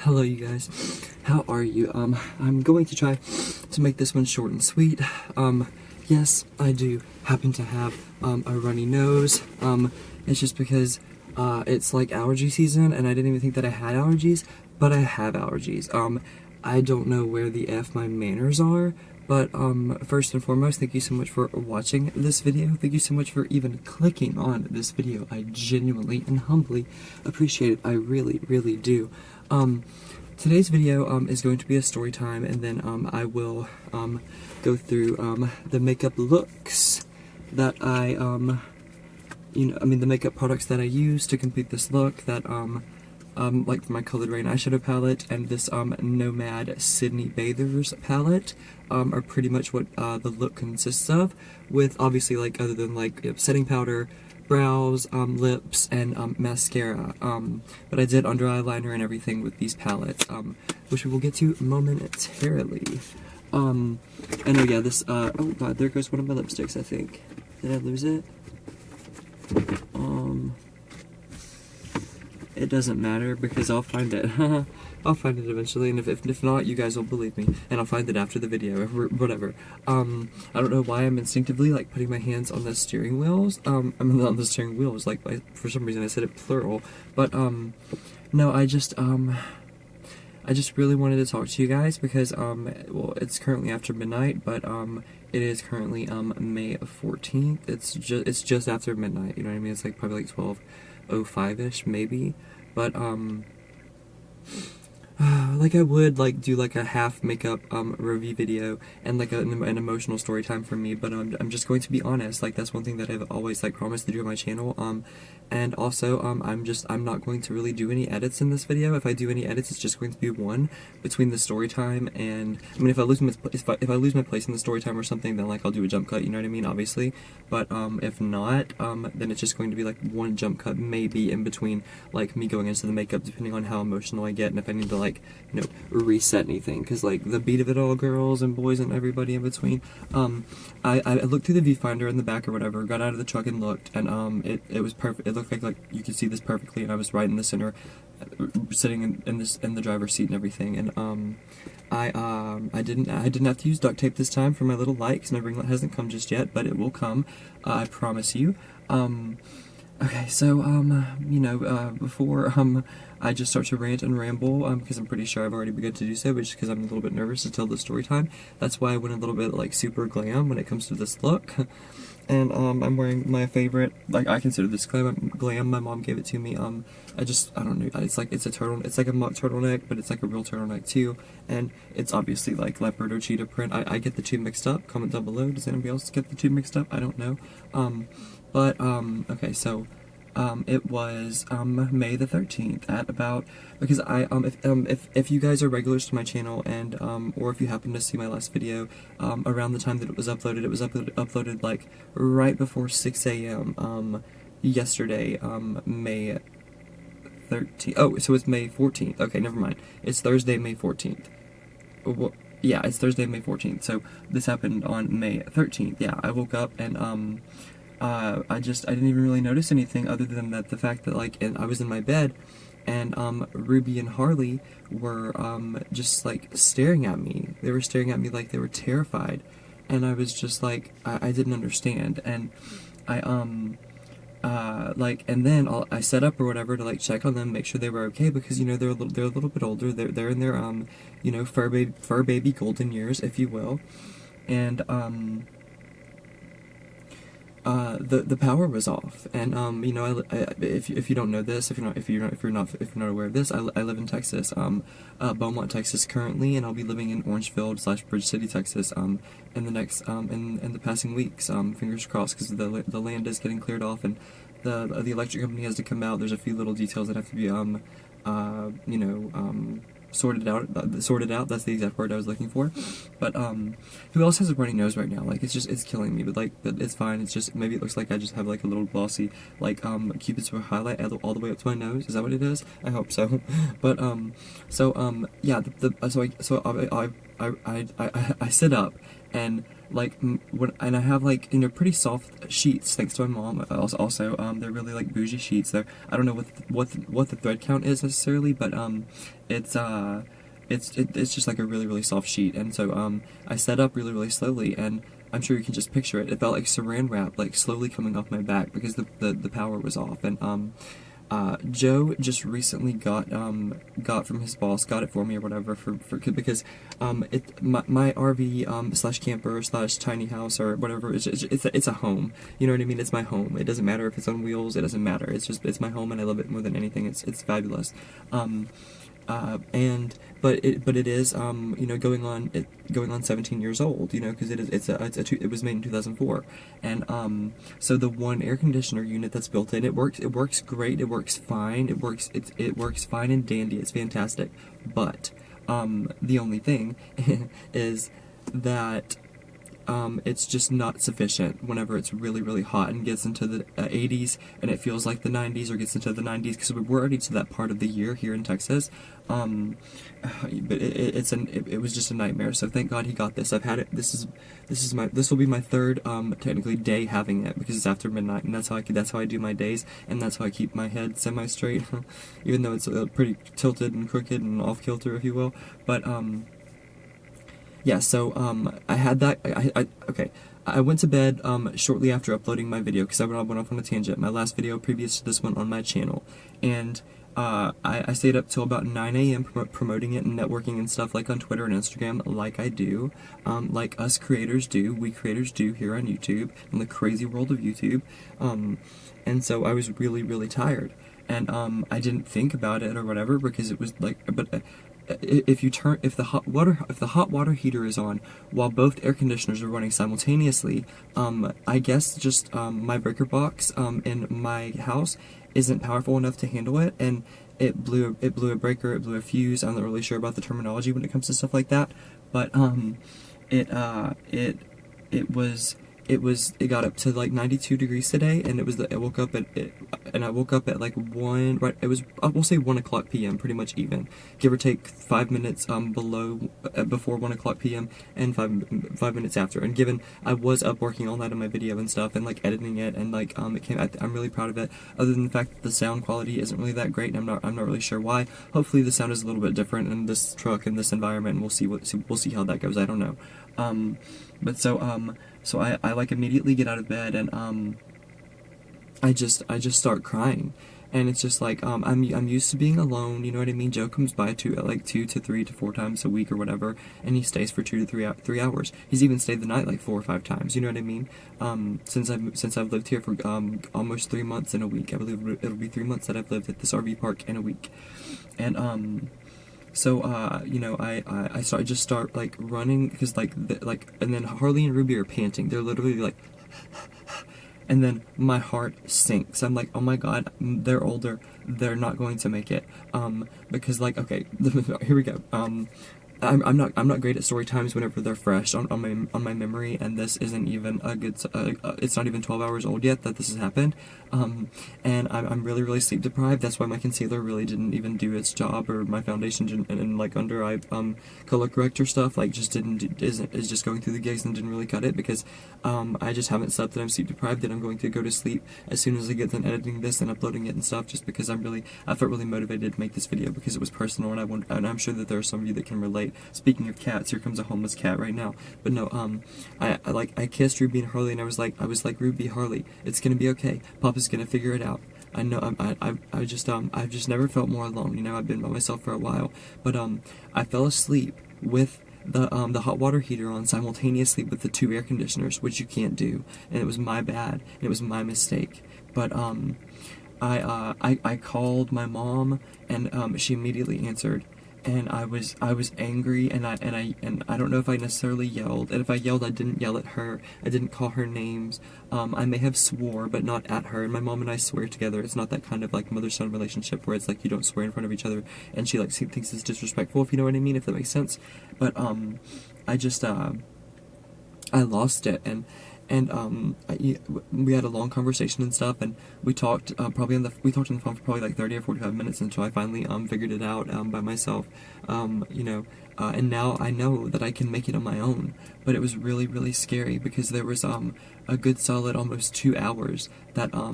Hello you guys, how are you? I'm going to try to make this one short and sweet. Yes, I do happen to have, a runny nose. It's just because, it's like allergy season, and I didn't even think that I had allergies, but I have allergies. I don't know where the F my manners are, but, first and foremost, thank you so much for watching this video. Thank you so much for even clicking on this video. I genuinely and humbly appreciate it. I really, really do. Today's video, is going to be a story time, and then, I will, go through, the makeup looks that I, the makeup products that I use to complete this look that, like my Colored Rain eyeshadow palette and this, Nomad Sydney Bathers palette, are pretty much what, the look consists of, with obviously, like, other than, like, setting powder, brows, lips, and, mascara, but I did under eyeliner and everything with these palettes, which we will get to momentarily. And oh yeah, this, oh god, there goes one of my lipsticks, I think. Did I lose it? It doesn't matter, because I'll find it. I'll find it eventually, and if not, you guys will believe me, and I'll find it after the video, or whatever. I don't know why I'm instinctively, like, putting my hands on the steering wheels, on the steering wheels, like, for some reason I said it plural, but, no, I just really wanted to talk to you guys, because, well, it's currently after midnight, but, it is currently, May 14th, it's just after midnight, you know what I mean, it's, like, probably, like, 12:05-ish, maybe, but, like I would, like, do, like, a half makeup, review video, and, like, an emotional story time for me, but, I'm just going to be honest, like, that's one thing that I've always, like, promised to do on my channel, and also, I'm not going to really do any edits in this video. If I do any edits, it's just going to be one between the story time and, I mean, if I lose my place in the story time or something, then, like, I'll do a jump cut, you know what I mean, obviously, but, if not, then it's just going to be, like, one jump cut, maybe, in between, like, me going into the makeup, depending on how emotional I get, and if I need to, like, you know, reset anything, because, like, the beat of it all, girls and boys and everybody in between, I looked through the viewfinder in the back or whatever, got out of the truck and looked, and, it was perfect. It looked like you could see this perfectly, and I was right in the center, sitting in the driver's seat and everything, and, I didn't have to use duct tape this time for my little light, because my ring light hasn't come just yet, but it will come, I promise you. Okay, so, you know, before, I just start to rant and ramble, because I'm pretty sure I've already begun to do so, but just because I'm a little bit nervous to tell the story time. That's why I went a little bit, like, super glam when it comes to this look. And, I'm wearing my favorite, like, I consider this glam, my mom gave it to me, I don't know, it's like a mock turtleneck, but it's like a real turtleneck too, and it's obviously, like, leopard or cheetah print. I get the two mixed up. Comment down below, does anybody else get the two mixed up? I don't know. But, okay, so, it was, May the 13th at about, because if you guys are regulars to my channel and, or if you happen to see my last video, around the time that it was uploaded, like, right before 6 a.m., yesterday, May 13th, oh, so it's May 14th, okay, never mind, it's Thursday, May 14th, well, yeah, it's Thursday, May 14th, so this happened on May 13th, yeah, I woke up and, I didn't even really notice anything other than the fact that, like, I was in my bed, and, Ruby and Harley were, just, like, staring at me. They were staring at me like they were terrified, and I was just, like, I didn't understand, and like, and then I set up or whatever to, like, check on them, make sure they were okay, because, you know, they're a little bit older, they're in their, you know, fur baby golden years, if you will, and, the power was off, and, you know, if you don't know this, if you're not aware of this, I live in Texas, Beaumont, Texas currently, and I'll be living in Orangeville / Bridge City, Texas, in the next, in the passing weeks, fingers crossed, because the land is getting cleared off, and the electric company has to come out. There's a few little details that have to be, you know, sorted out, that's the exact word I was looking for, but, who else has a runny nose right now? Like, it's killing me, but, like, it's fine, it's just, maybe it looks like I just have, like, a little glossy, like, Cupid's highlight all the way up to my nose, is that what it is? I hope so, but, so, yeah, I sit up, and like and I have like, you know, pretty soft sheets thanks to my mom. Also, they're really like bougie sheets. I don't know what the thread count is necessarily, but it's it's just like a really soft sheet. And so I set up really slowly, and I'm sure you can just picture it. It felt like saran wrap, like slowly coming off my back because the power was off. And Joe just recently got from his boss, got it for me or whatever because my RV slash camper slash tiny house or whatever, it's a home. You know what I mean? It's my home. It doesn't matter if it's on wheels. It doesn't matter. It's my home, and I love it more than anything. It's fabulous. But it is you know, going on 17 years old, you know, because it was made in 2004. And so the one air conditioner unit that's built in, it works great, it works fine, it works fine and dandy, it's fantastic. But the only thing is that it's just not sufficient whenever it's really hot and gets into the 80s and it feels like the 90s, or gets into the 90s, because we're already to that part of the year here in Texas. But it was just a nightmare. So thank God he got this. I've had it. This will be my third technically day having it, because it's after midnight, and that's how I do my days, and that's how I keep my head semi straight, even though it's pretty tilted and crooked and off kilter, if you will. But yeah, so I had that. Okay. I went to bed shortly after uploading my video, because I went off on a tangent. My last video previous to this one on my channel, and I stayed up till about 9 a.m. promoting it and networking and stuff, like on Twitter and Instagram, like I do, like us creators do, we creators do here on YouTube, in the crazy world of YouTube. And so I was really tired, and I didn't think about it or whatever, because it was like, but if the hot water heater is on while both air conditioners are running simultaneously, I guess just my breaker box in my house isn't powerful enough to handle it, and it blew a breaker, it blew a fuse. I'm not really sure about the terminology when it comes to stuff like that, but it got up to like 92 degrees today, and I woke up at like we'll say 1 o'clock p.m. pretty much even, give or take 5 minutes before 1 o'clock p.m. and 5 minutes after. And given I was up working all night on my video and stuff, and like editing it, and like I'm really proud of it, other than the fact that the sound quality isn't really that great, and I'm not really sure why. Hopefully the sound is a little bit different in this truck, in this environment, and we'll see how that goes. I don't know. But so I like immediately get out of bed, and I just start crying, and it's just like I'm used to being alone, you know what I mean? Joe comes by like 2 to 3 to 4 times a week or whatever, and he stays for 2 to 3 hours. He's even stayed the night like 4 or 5 times, you know what I mean? Since I've lived here for almost 3 months in a week. I believe it'll be 3 months that I've lived at this RV park in a week, and so, you know, I just start like running, because and then Harley and Ruby are panting. They're literally like, and then my heart sinks. I'm like, oh my God, they're older. They're not going to make it. Because like, okay, here we go. I'm not great at story times whenever they're fresh on my memory, and this isn't even a good. It's not even 12 hours old yet that this has happened, and I'm really sleep deprived. That's why my concealer really didn't even do its job, or my foundation didn't, and like under eye color corrector stuff like just is just going through the gigs and didn't really cut it, because I just haven't slept, and I'm sleep deprived, and I'm going to go to sleep as soon as I get done editing this and uploading it and stuff, just because I felt really motivated to make this video, because it was personal, and I'm sure that there are some of you that can relate. Speaking of cats, here comes a homeless cat right now. But no, I kissed Ruby and Harley, and I was like, Ruby, Harley, it's gonna be okay. Papa's gonna figure it out. I know. I've just never felt more alone. You know, I've been by myself for a while. But I fell asleep with the hot water heater on simultaneously with the 2 air conditioners, which you can't do, and it was my bad, and it was my mistake. But I called my mom, and she immediately answered. And I was angry, and I don't know if I necessarily yelled, and if I yelled, I didn't yell at her, I didn't call her names, I may have swore, but not at her, and my mom and I swear together. It's not that kind of like mother-son relationship where it's like you don't swear in front of each other, and she like thinks it's disrespectful, if you know what I mean, if that makes sense. But I just I lost it, and and we had a long conversation and stuff, and we talked we talked on the phone for probably like 30 or 45 minutes until I finally figured it out by myself, and now I know that I can make it on my own. But it was really, really scary because there was a good solid almost 2 hours that I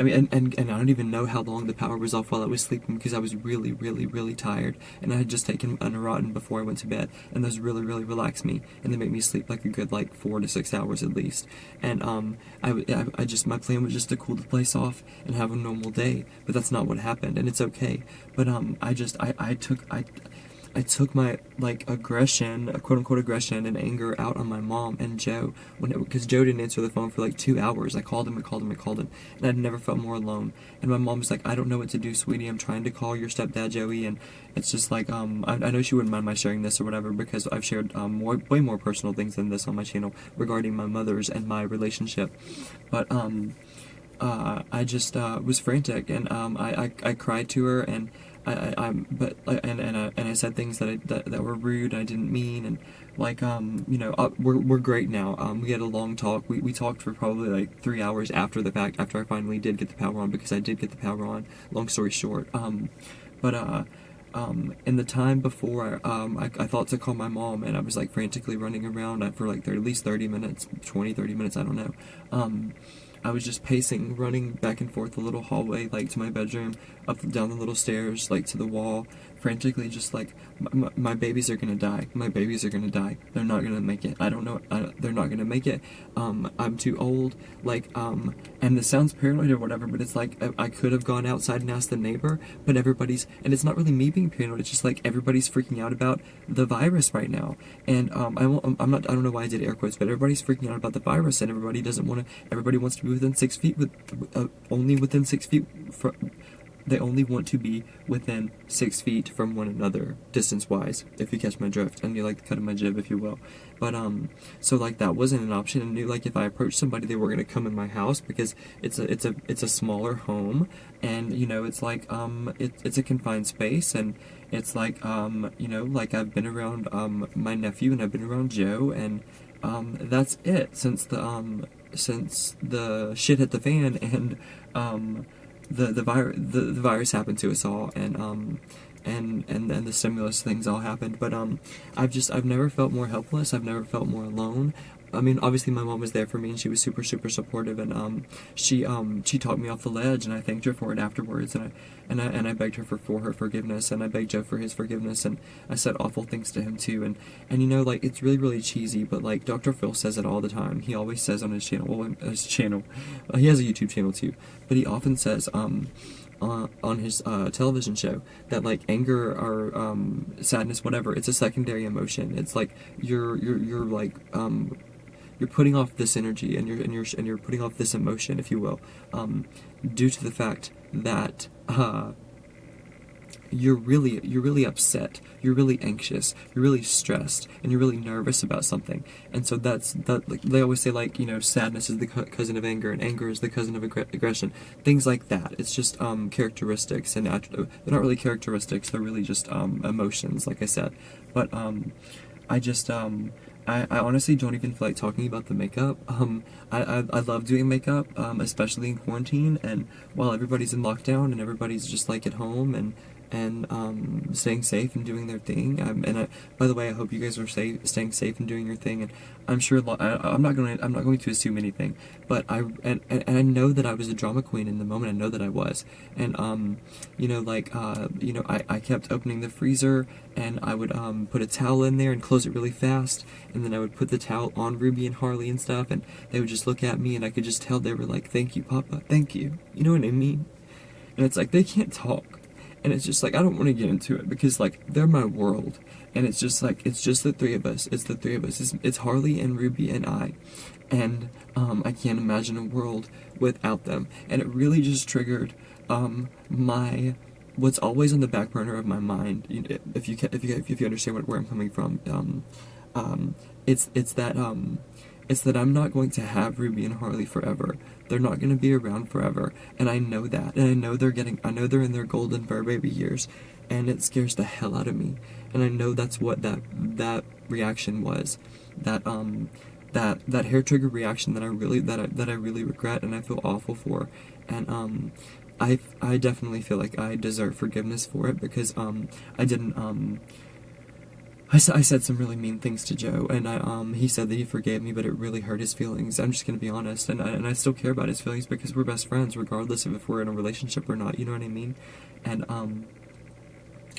mean, and I don't even know how long the power was off while I was sleeping, because I was really, really, really tired, and I had just taken a Neurontin before I went to bed, and those really, really relax me, and they make me sleep like a good like 4 to 6 hours at least. And I just, my plan was just to cool the place off and have a normal day, but that's not what happened, and it's okay. But I took my, like, aggression, quote-unquote aggression, and anger out on my mom and Joe, because Joe didn't answer the phone for, like, 2 hours. I called him, and I'd never felt more alone. And my mom was like, I don't know what to do, sweetie. I'm trying to call your stepdad, Joey, and it's just like, I know she wouldn't mind my sharing this or whatever, because I've shared way more personal things than this on my channel regarding my mother's and my relationship. But, I just was frantic, and I cried to her, and I said things that were rude, I didn't mean, and like we're great now. We had a long talk. We talked for probably like 3 hours after the fact, after I finally did get the power on, because I did get the power on. Long story short, in the time before, I thought to call my mom, and I was like frantically running around for like at least 30 minutes, 30 minutes, I don't know. I was just pacing, running back and forth the little hallway, like to my bedroom, down the little stairs, like to the wall, frantically just like, my babies are gonna die. My babies are gonna die. They're not gonna make it. I don't know. They're not gonna make it. I'm too old. Like, and this sounds paranoid or whatever, but it's like, I could have gone outside and asked the neighbor, but and it's not really me being paranoid, it's just like everybody's freaking out about the virus right now. And, I don't know why I did air quotes, but everybody's freaking out about the virus, and everybody wants to be within 6 feet only within 6 feet they only want to be within 6 feet from one another, distance-wise, if you catch my drift, and you like the cut of my jib, if you will. But, so, like, that wasn't an option, and knew, like, if I approached somebody, they were gonna come in my house, because it's a smaller home, and, you know, it's like, it's a confined space, and it's like, like, I've been around, my nephew, and I've been around Joe, and, that's it, since the shit hit the fan, and, the virus happened to us all, and the stimulus things all happened. But I've never felt more helpless. I've never felt more alone. I mean, obviously my mom was there for me, and she was super, super supportive, and she talked me off the ledge, and I thanked her for it afterwards, and I begged her for her forgiveness, and I begged Joe for his forgiveness, and I said awful things to him too, and you know, like, it's really, really cheesy, but like Dr. Phil says it all the time. He always says on his channel, he has a YouTube channel too, but he often says on his television show that, like, anger or sadness, whatever, it's a secondary emotion. It's like you're like you're putting off this energy, and you're putting off this emotion, if you will, due to the fact that you're really upset, you're really anxious, you're really stressed, and you're really nervous about something. And so like, they always say, like, you know, sadness is the cousin of anger, and anger is the cousin of aggression, things like that. It's just characteristics, and they're not really characteristics, they're really just emotions, like I said. But I honestly don't even feel like talking about the makeup. I love doing makeup, especially in quarantine, and while everybody's in lockdown, and everybody's just, like, at home, and staying safe and doing their thing. By the way, I hope you guys are staying safe and doing your thing. And I'm sure I'm not going to assume anything, but I know that I was a drama queen in the moment. I know that I was, and I kept opening the freezer, and I would put a towel in there and close it really fast, and then I would put the towel on Ruby and Harley and stuff, and they would just look at me, and I could just tell they were like, "Thank you, Papa, thank you." You know what I mean? And it's like, they can't talk. And it's just like, I don't want to get into it, because, like, they're my world, and it's just like, it's just the three of us. It's the three of us. It's Harley and Ruby and I, and I can't imagine a world without them. And it really just triggered what's always on the back burner of my mind. If you understand where I'm coming from, it's that I'm not going to have Ruby and Harley forever. They're not going to be around forever, and I know that, and I know they're in their golden fur baby years, and it scares the hell out of me, and I know that's what that reaction was, that that hair trigger reaction that I really regret and I feel awful for. And I definitely feel like I deserve forgiveness for it, because I didn't I said some really mean things to Joe, and he said that he forgave me, but it really hurt his feelings. I'm just gonna be honest, and I still care about his feelings, because we're best friends, regardless of if we're in a relationship or not. You know what I mean? And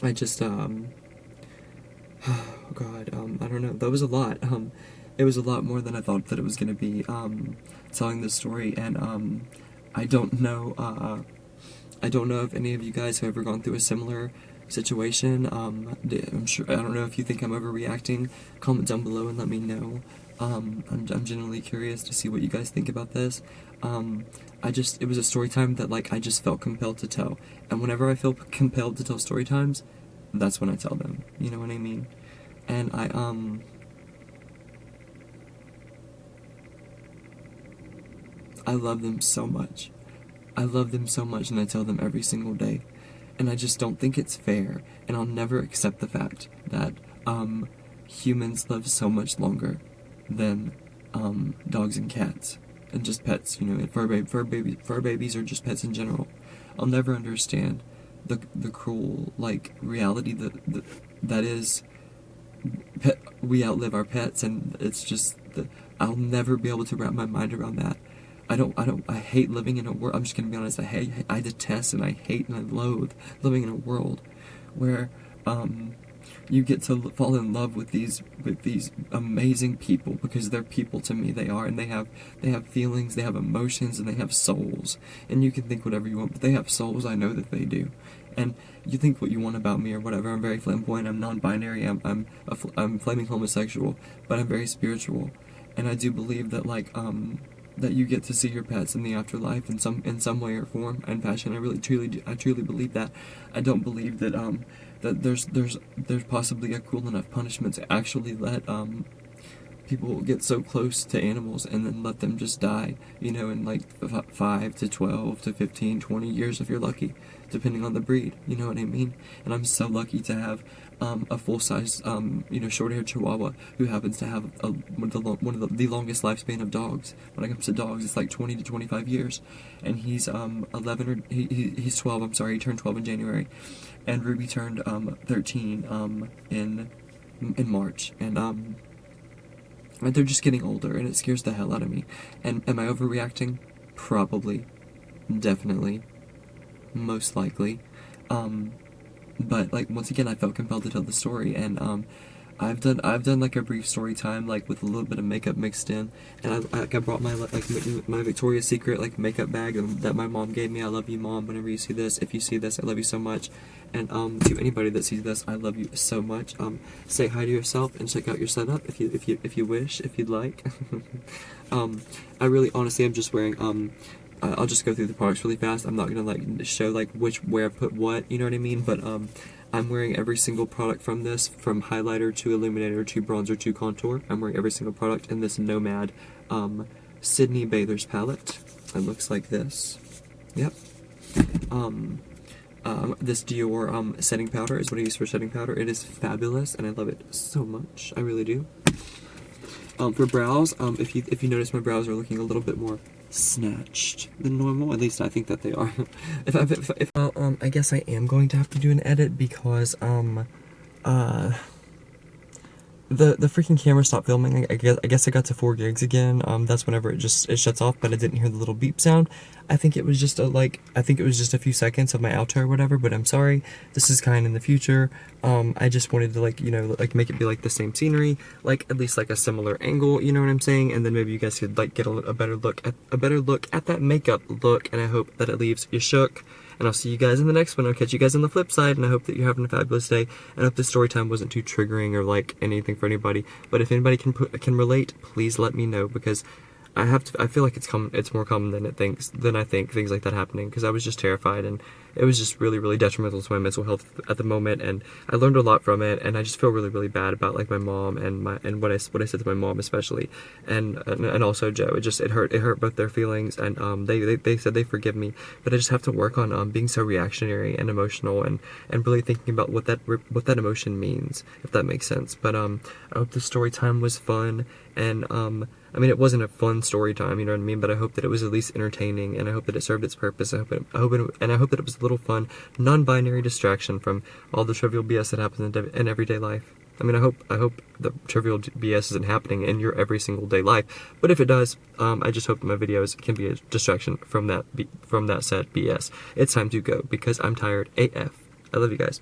I just oh God, I don't know. That was a lot. It was a lot more than I thought that it was gonna be. Telling this story, and I don't know. I don't know if any of you guys have ever gone through a similar situation. I'm sure, I don't know if you think I'm overreacting. Comment down below and let me know. I'm genuinely curious to see what you guys think about this. It was a story time that, like, I just felt compelled to tell. And whenever I feel compelled to tell story times, that's when I tell them. You know what I mean? And I love them so much. I love them so much, and I tell them every single day. And I just don't think it's fair, and I'll never accept the fact that humans live so much longer than dogs and cats, and just pets, you know, and fur babies, or just pets in general. I'll never understand the cruel, like, reality that is we outlive our pets, and it's just I'll never be able to wrap my mind around that. I hate living in a world, I'm just gonna be honest, I detest and I hate and I loathe living in a world where, you get to fall in love with these amazing people, because they're people to me, they are, and they have feelings, they have emotions, and they have souls, and you can think whatever you want, but they have souls, I know that they do. And you think what you want about me or whatever, I'm very flamboyant, I'm non-binary, I'm flaming homosexual, but I'm very spiritual, and I do believe that, like, that you get to see your pets in the afterlife in some way or form and fashion. I truly believe that. I don't believe that that there's possibly a cruel enough punishment to actually let people get so close to animals and then let them just die, you know, in like 5 to 12 to 15, 20 years if you're lucky, depending on the breed, you know what I mean? And I'm so lucky to have a full-size, you know, short-haired Chihuahua who happens to have one of the longest lifespan of dogs. When it comes to dogs, it's like 20 to 25 years, and he's 11 or he's 12. I'm sorry, he turned 12 in January, and Ruby turned 13 in March, and they're just getting older, and it scares the hell out of me. And am I overreacting? Probably, definitely, most likely. But, like, once again, I felt compelled to tell the story, and I've done like a brief story time, like, with a little bit of makeup mixed in, and I brought my, like, my Victoria's Secret, like, makeup bag that my mom gave me. I love you, Mom, whenever you see this. If you see this, I love you so much. And to anybody that sees this, I love you so much. Say hi to yourself and check out your setup if you wish, if you'd like. I really, honestly, I'm just wearing I'll just go through the products really fast. I'm not gonna, like, show, like, where I put what, you know what I mean? But I'm wearing every single product from this, from highlighter to illuminator to bronzer to contour. I'm wearing every single product in this Nomad Sydney Bathers palette. It looks like this. Yep. This Dior setting powder is what I use for setting powder. It is fabulous, and I love it so much. I really do. For brows, if you notice, my brows are looking a little bit more snatched than normal. At least I think that they are. I guess I am going to have to do an edit, because the freaking camera stopped filming. I guess I got to 4 gigs again. That's whenever it shuts off, but I didn't hear the little beep sound. I think it was just a few seconds of my outro or whatever, but I'm sorry. This is kind in the future. I just wanted to, like, you know, like, make it be like the same scenery, like, at least like a similar angle, you know what I'm saying? And then maybe you guys could, like, get a better look at that makeup look, and I hope that it leaves you shook. And I'll see you guys in the next one. I'll catch you guys on the flip side, and I hope that you're having a fabulous day. And I hope this story time wasn't too triggering or, like, anything for anybody. But if anybody can relate, please let me know, because I feel like it's more common than I think things like that happening, because I was just terrified, and it was just really, really detrimental to my mental health at the moment, and I learned a lot from it, and I just feel really, really bad about like my mom and what I said to my mom especially, and also Joe. It hurt both their feelings, and they said they forgive me, but I just have to work on being so reactionary and emotional, and really thinking about what that emotion means, if that makes sense. But I hope the story time was fun, and I mean, it wasn't a fun story time, you know what I mean? But I hope that it was at least entertaining, and I hope that it served its purpose. I hope that it was a little fun, non-binary distraction from all the trivial BS that happens in everyday life. I mean, I hope the trivial BS isn't happening in your every single day life. But if it does, I just hope that my videos can be a distraction from that said BS. It's time to go because I'm tired AF. I love you guys.